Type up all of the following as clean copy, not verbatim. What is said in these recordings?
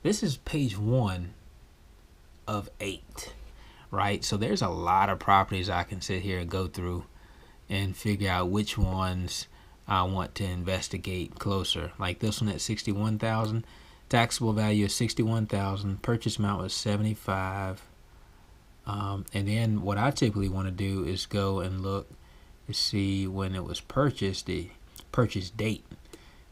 this is page 1 of 8, right? So there's a lot of properties I can sit here and go through and figure out which ones I want to investigate closer. Like this one at 61,000, taxable value is 61,000, purchase amount was 75. And then what I typically want to do is go and look to see when it was purchased, the purchase date.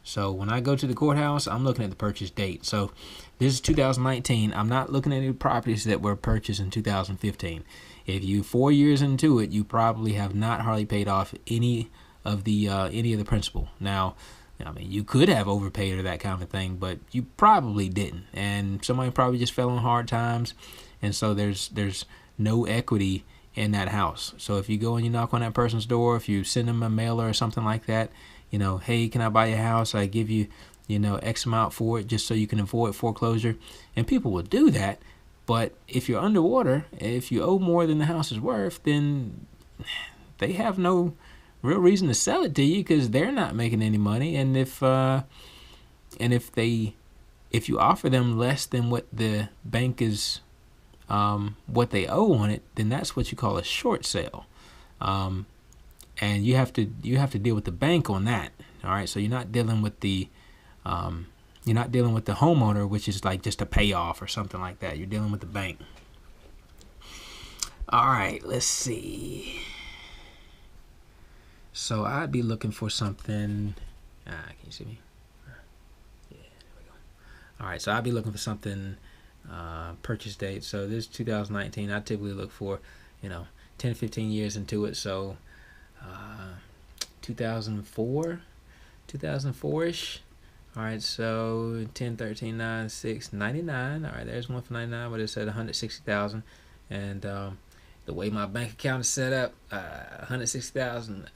So when I go to the courthouse, I'm looking at the purchase date. So this is 2019. I'm not looking at any properties that were purchased in 2015. If you 4 years into it, you probably have not hardly paid off any of the principal. Now, I mean, you could have overpaid or that kind of thing, but you probably didn't. And somebody probably just fell on hard times, and so there's no equity in that house. So if you go and you knock on that person's door, if you send them a mailer or something like that, hey, can I buy your house? I give you, X amount for it just so you can avoid foreclosure. And people will do that. But if you're underwater, if you owe more than the house is worth, then they have no real reason to sell it to you because they're not making any money. And if you offer them less than what the bank is, what they owe on it, then that's what you call a short sale. And you have to deal with the bank on that. All right, so you're not dealing with the homeowner, which is like just a payoff or something like that. You're dealing with the bank. All right, let's see. So I'd be looking for something. Can you see me? Yeah, there we go. All right, so I'd be looking for something. Purchase date. So this is 2019. I typically look for 10 15 years into it. So 2004-ish. All right, so 10 13 9 6 99. All right, there's one for 99, but it said 160,000. And the way my bank account is set up, 160,000.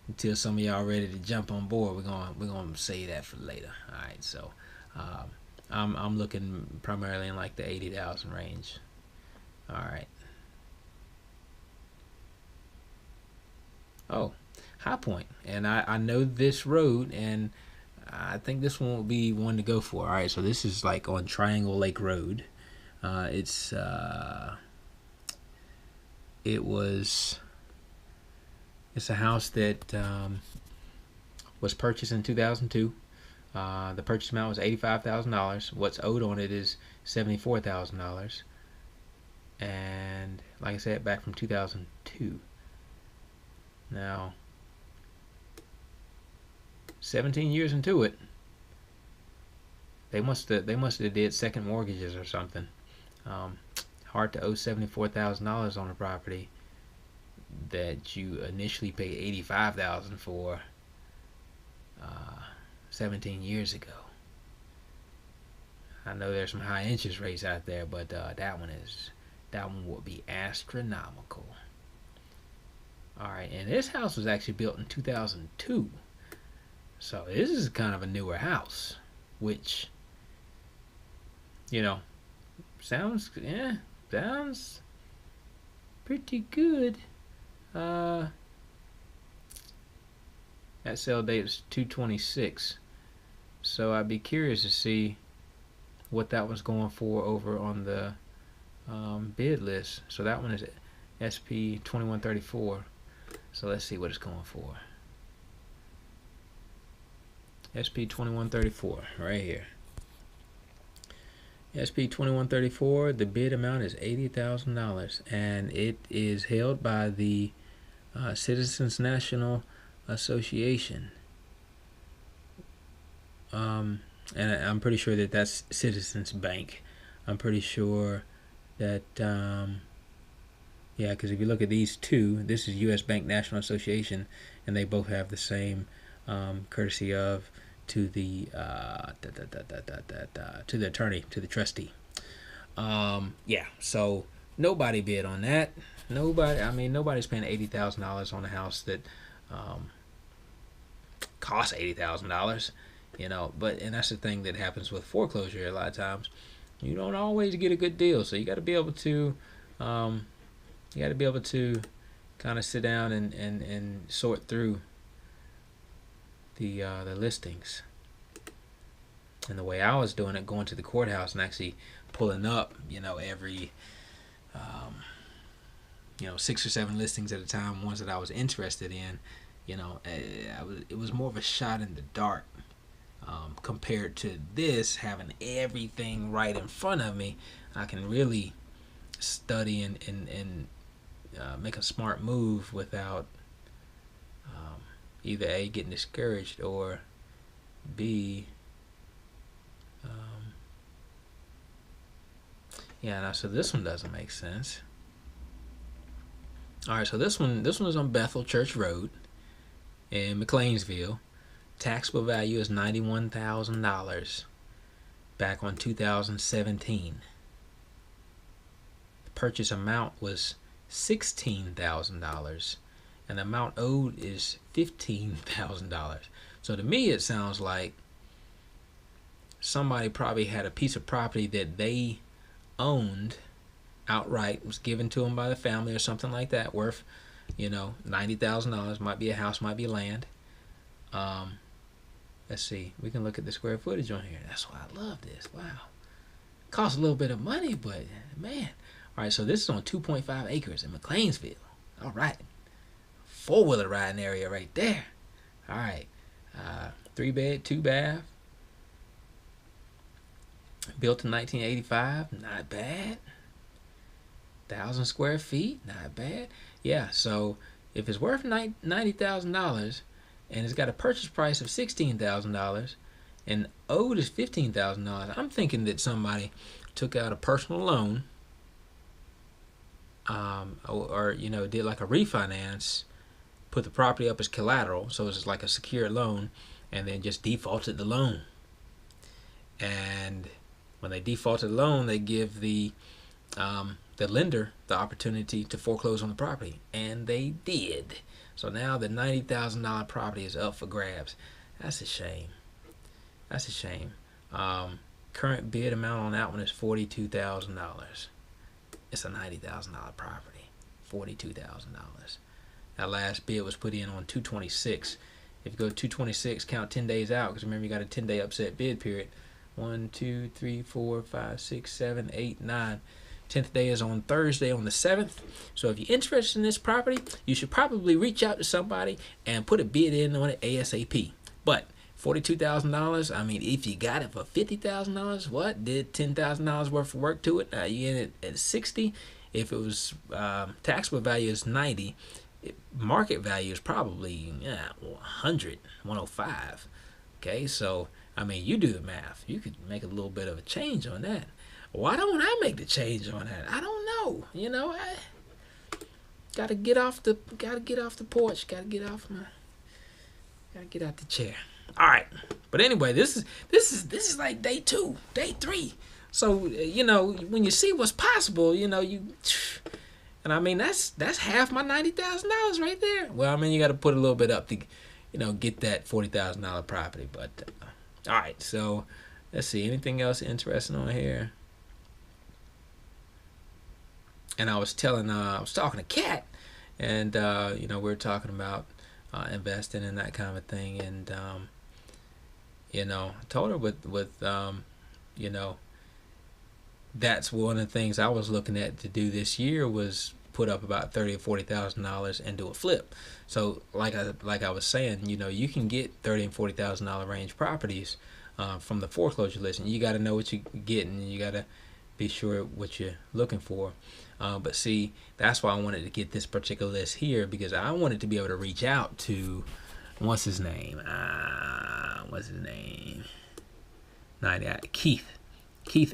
Until some of y'all ready to jump on board, we're gonna say that for later. All right, so I'm looking primarily in like the 80,000 range. All right. Oh, High Point, and I know this road, and I think this one will be one to go for. All right, so this is like on Triangle Lake Road. It's a house that was purchased in 2002. The purchase amount was $85,000. What's owed on it is $74,000. And like I said, back from 2002. Now, 17 years into it, they must have did second mortgages or something. Hard to owe $74,000 on a property that you initially paid $85,000 for 17 years ago. I know there's some high interest rates out there, but that one will be astronomical. All right, and this house was actually built in 2002, so this is kind of a newer house, which sounds pretty good. That sale date is 2/26, so I'd be curious to see what that was going for over on the bid list. So that one is SP 2134. So let's see what it's going for. SP 2134 right here. SP 2134, the bid amount is $80,000, and it is held by the Citizens National Association. And I'm pretty sure that that's Citizens Bank. I'm pretty sure that because if you look at these two, this is U.S. Bank National Association, and they both have the same courtesy of to the attorney, to the trustee. So nobody bid on that. Nobody's paying $80,000 on a house that costs $80,000. And that's the thing that happens with foreclosure a lot of times. You don't always get a good deal, so you got to be able to kind of sit down and sort through the listings. And the way I was doing it, going to the courthouse and actually pulling up, every 6 or 7 listings at a time, ones that I was interested in, it was more of a shot in the dark, compared to this having everything right in front of me. I can really study and make a smart move without either A, getting discouraged, or B, so this one doesn't make sense. All right, so this one is on Bethel Church Road in McLeansville. Taxable value is $91,000 back on 2017. The purchase amount was $16,000 and the amount owed is $15,000. So to me it sounds like somebody probably had a piece of property that they owned outright, was given to them by the family or something like that, worth $90,000. Might be a house, might be land. Let's see, we can look at the square footage on here. That's why I love this. Wow, costs a little bit of money, but man. All right, so this is on 2.5 acres in McLeansville. All right, 4-wheeler riding area right there. All right, 3 bed, 2 bath, built in 1985. Not bad. 1,000 square feet, not bad. Yeah, so if it's worth $90,000 and it's got a purchase price of $16,000 and owed is $15,000, I'm thinking that somebody took out a personal loan, or did like a refinance, put the property up as collateral, so it's like a secured loan, and then just defaulted the loan. And when they defaulted the loan, they give the lender the opportunity to foreclose on the property, and they did. So now the $90,000 property is up for grabs. That's a shame. That's a shame. Current bid amount on that one is $42,000. It's a $90,000 property. $42,000. That last bid was put in on 2/26. If you go to 2/26, count 10 days out, because remember you got a 10-day upset bid period. 1, 2, 3, 4, 5, 6, 7, 8, 9. 10th day is on Thursday on the 7th. So if you're interested in this property, you should probably reach out to somebody and put a bid in on it ASAP. But $42,000, I mean, if you got it for $50,000, what? Did $10,000 worth of work to it? You in it at $60. If it was taxable value is $90, market value is probably 100, 105. Okay, so I mean, you do the math. You could make a little bit of a change on that. Why don't I make the change on that? I don't know. I gotta get off the porch. Gotta get out the chair. All right. But anyway, this is like day 2, day 3. So when you see what's possible, and I mean that's half my $90,000 right there. Well, I mean you got to put a little bit up to, get that $40,000 property. But all right. So let's see. Anything else interesting on here? And I was talking to Kat, and we were talking about investing and that kind of thing, and I told her with that's one of the things I was looking at to do this year was put up about $30,000 or $40,000 and do a flip. So like I was saying, you can get $30,000 and $40,000 range properties from the foreclosure list, and you got to know what you're getting, and you got to be sure what you're looking for. But see, that's why I wanted to get this particular list here, because I wanted to be able to reach out to, what's his name? Keith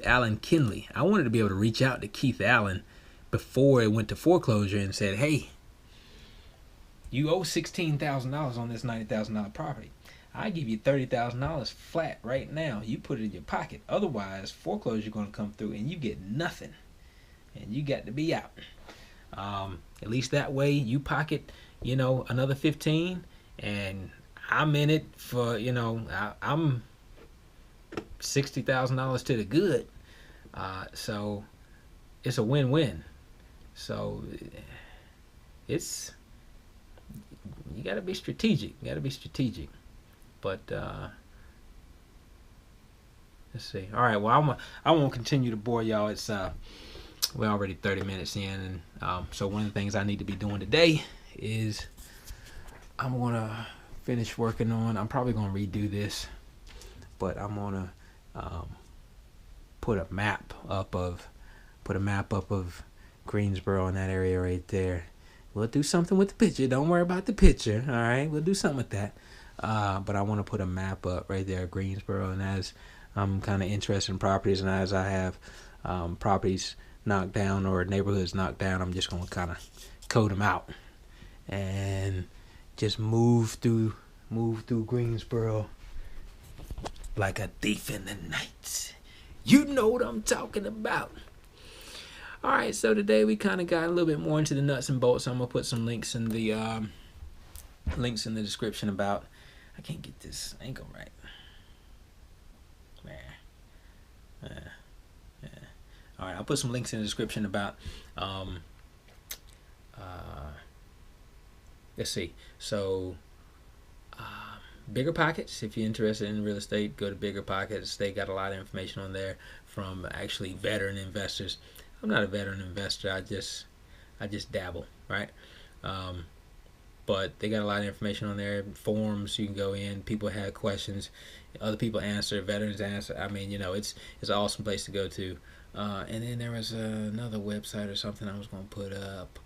Allen Kinley. I wanted to be able to reach out to Keith Allen before it went to foreclosure and said, hey, you owe $16,000 on this $90,000 property. I give you $30,000 flat right now. You put it in your pocket. Otherwise, foreclosure going to come through and you get nothing. And you got to be out. At least that way you pocket, another 15, and I'm in it for, I'm $60,000 to the good. So it's a win-win. So you got to be strategic. But Let's see. All right. Well, I won't continue to bore y'all. It's we're already 30 minutes in, and so one of the things I need to be doing today is I'm gonna finish working on. I'm probably gonna redo this, but I'm gonna put a map up of Greensboro in that area right there. We'll do something with the picture. Don't worry about the picture. All right, we'll do something with that. But I want to put a map up right there, Greensboro, and as I'm kind of interested in properties, and as I have properties knocked down or neighborhoods knocked down, I'm just gonna kind of code them out and just move through Greensboro like a thief in the night. You know what I'm talking about. All right, so today we kind of got a little bit more into the nuts and bolts. I'm gonna put some links in the description about. I can't get this angle right. All right, I'll put some links in the description about. Let's see. So, Bigger Pockets. If you're interested in real estate, go to Bigger Pockets. They got a lot of information on there from actually veteran investors. I'm not a veteran investor. I just dabble, right? But they got a lot of information on there. Forums you can go in. People have questions. Other people answer. Veterans answer. I mean, it's an awesome place to go to. And then there was another website or something I was going to put up.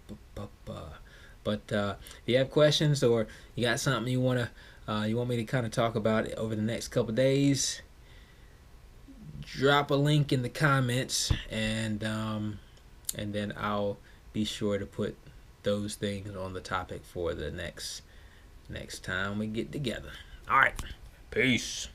But if you have questions or you got something you want me to kind of talk about over the next couple days, drop a link in the comments, and then I'll be sure to put those things on the topic for the next time we get together. All right, peace.